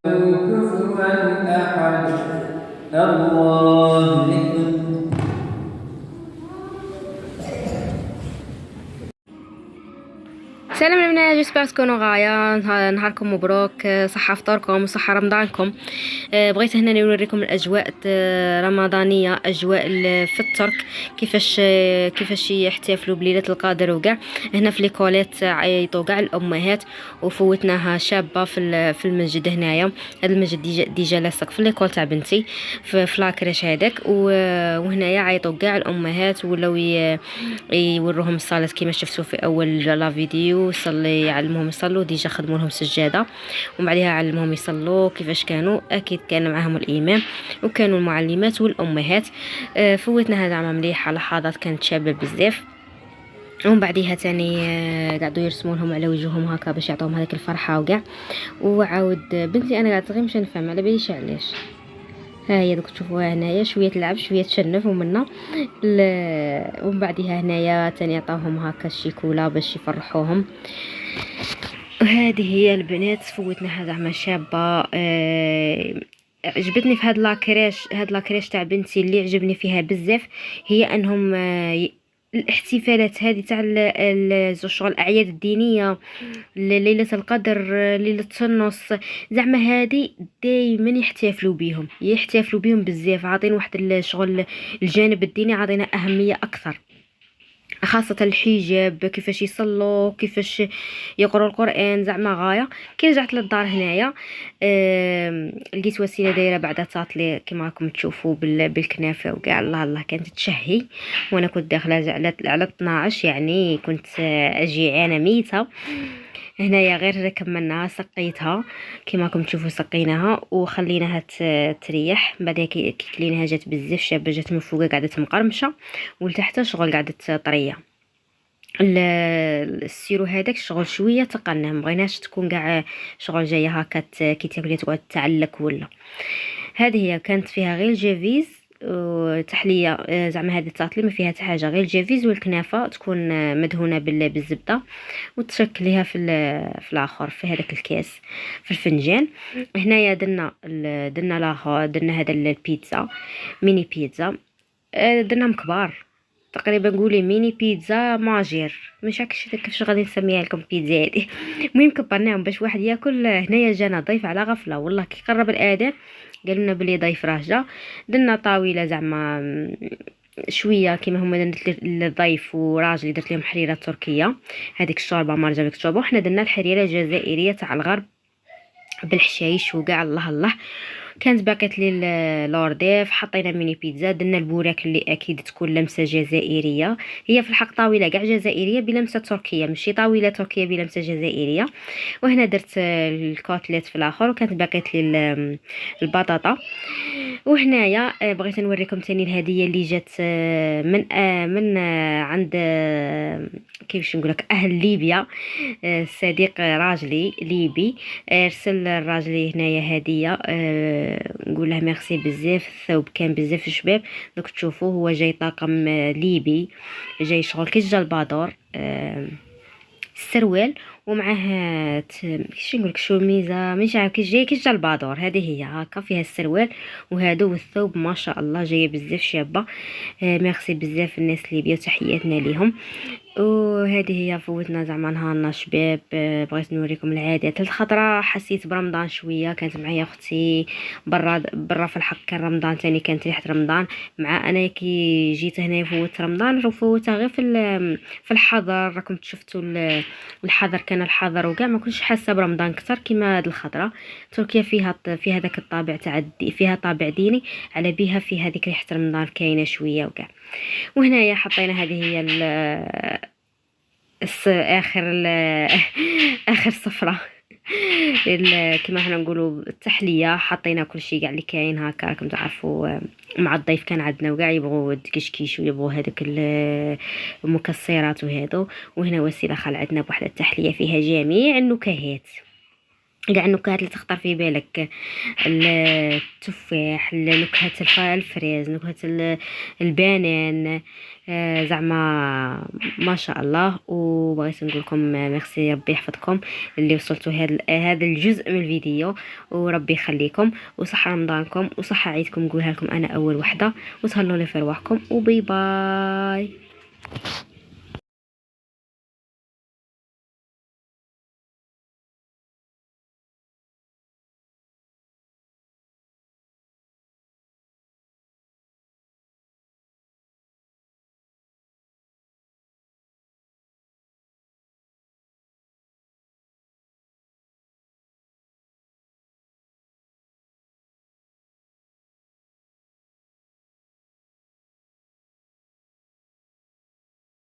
كفوا أحد. الله أكبر. سلام البنات، جيسبر تكونوا غاية. نهاركم مبروك، صحة فطوركم وصحة رمضانكم. بغيت هنا نوريكم الاجواء الرمضانيه، اجواء في الترك، كيفاش يحتفلوا بليله القدر وكاع. هنا في ليكوليت عيطوا كاع الامهات، وفوتناها شابه في المسجد هنايا. هذا المسجد ديجا لاصق في ليكول تاع بنتي، في لاكريش هذاك. وهنايا عيطوا كاع الامهات، ولاو يوروهم الصلاه كيما شفتوا في اول لا فيديو. صلي يعلمهم يصلوا، ديجا خدموا لهم سجاده، ومن بعدها علمهم يصلوا. كيفاش كانوا؟ اكيد كان معهم الامام، وكانوا المعلمات والامهات. فوتنا هذا عام مليحه، لحظات كانت شابه بزاف. ومن بعدها تاني قعدوا يرسموا لهم على وجوههم هكا باش يعطوهم هذيك الفرحه وكاع. وعاود بنتي انا قاعده غير مش نفهم على باليش علاش. ها هي دوك تشوفوها هنايا، شويه تلعب شويه تشنف ومنا ومن بعدها هنايا تاني عطاوهم هكا الشيكولا باش يفرحوهم. وهذه هي البنات. فوتنا زعما شابه. عجبتني في هاد لاكريش تاع بنتي. اللي عجبني فيها بزاف هي انهم الاحتفالات هذه تاع شغل الاعياد الدينيه، ليله القدر، ليله النص، زعما هذه دائما يحتفلوا بيهم بزاف. عاطين واحد الشغل، الجانب الديني عاطينا اهميه اكثر، خاصة الحجاب، كيفاش يصلوا، كيفاش يقرأوا القرآن، زعما غاية. كي رجعت للدار هنايا لقيت وسيلة دايرة بعدا تاطلي كيما راكم تشوفوا بالكنافة وكاع. الله الله كانت تشهي، وانا كنت داخلة على 12، يعني كنت جيعانة ميتة. هنايا غير كملناها، سقيتها كيما راكم تشوفوا، سقيناها وخليناها تريح. بعدها كي كليناها جات بزاف شابه، جات من فوق قاعده مقرمشه، ولتحت شغل قاعده طريه. السيرو هذاك شغل شويه تقنه، مبغيناش تكون كاع شغل جايه هكا كي تاكلي تقعد تعلك ولا. هذه هي كانت فيها غير الجافيز وتحليه. زعما هذه التاطلي ما فيها حتى حاجه غير الجافيز، والكنافه تكون مدهونه بالزبده، وتشكليها في الاخر في هذاك الكاس، في الفنجان. هنايا درنا هذا البيتزا، ميني بيتزا. درناهم كبار تقريبا، نقولي ميني بيتزا ماجير، مش عارفه كيفاش غادي نسميها لكم بيتزا هذه. المهم كبرناهم باش واحد ياكل. هنايا جانا ضيف على غفله، والله كي قرب الاذان قالوا لنا بلي ضيف راه جا. درنا طاوله زعما شويه كيما هما درت للضيف وراجلي، درت لهم حريره تركيه، هذيك الشوربه مارجه الشوربه. وحنا درنا الحريره الجزائريه تاع الغرب بالحشايش وكاع. الله الله كانت باقيت لي لورديف. حطينا ميني بيتزا، درنا البوراك اللي اكيد تكون لمسه جزائريه. هي في الحق طاوله كاع جزائريه بلمسه تركيه، ماشي طاوله تركيه بلمسه جزائريه. وهنا درت الكوتليت في الاخر، وكانت باقيت لي البطاطا. وهنايا بغيت نوريكم تاني الهديه اللي جات من عند كيفاش نقولك اهل ليبيا. صديق راجلي ليبي ارسل راجلي هنايا هديه. نقول له ميرسي بزاف. الثوب كان بزاف شباب، دوك تشوفوا هو جاي طاقم ليبي، جاي شغل كي جا البادور. السروال ومعاه كيفاش نقولك شوميزه، مش عارف كي جا البادور. هذه هي هكا فيها السروال وهادو، والثوب ما شاء الله جايه بزاف شابه. ميرسي بزاف الناس الليبيه، وتحياتنا ليهم. وهذه هي فوتنا زعما نهارنا شباب. بغيت نوريكم العادات. الخضره حسيت برمضان شويه، كانت معايا اختي برا في الحق كان رمضان تاني، كانت ريحه رمضان. مع انا كي جيت هنا فوت رمضان، فوتها غير في الحضر. راكم شفتوا الحضر، كان الحضر وكاع ما كنتش حاسه برمضان كتر كيما هاد الخضره. تركيا فيها داك الطابع تاع فيها طابع ديني، على بيها في هذيك ريحه رمضان كاينه شويه وكاع. وهنايا حطينا هذه هي اخر صفرة. كما حنا نقولوا التحليه. حطينا كل شيء كاع اللي كاين هكا، راكم تعرفوا. مع الضيف كان عندنا وكاع يبغوا الدكشكيش ويبغوا هذوك المكسرات وهذو. وهنا وسيله خال عندنا بواحد التحليه فيها جميع النكهات. كاع النكهات اللي تخطر في بالك، التفاح، نكهة الفريز، نكهة البنان. زعما ما شاء الله. وبغيت نقول لكم ميرسي، ربي يحفظكم اللي وصلتوا هذا الجزء من الفيديو، وربي يخليكم، وصح رمضانكم وصح عيدكم، نقولها لكم انا اول وحده، وتهلوا لي في رواحكم، وباي باي.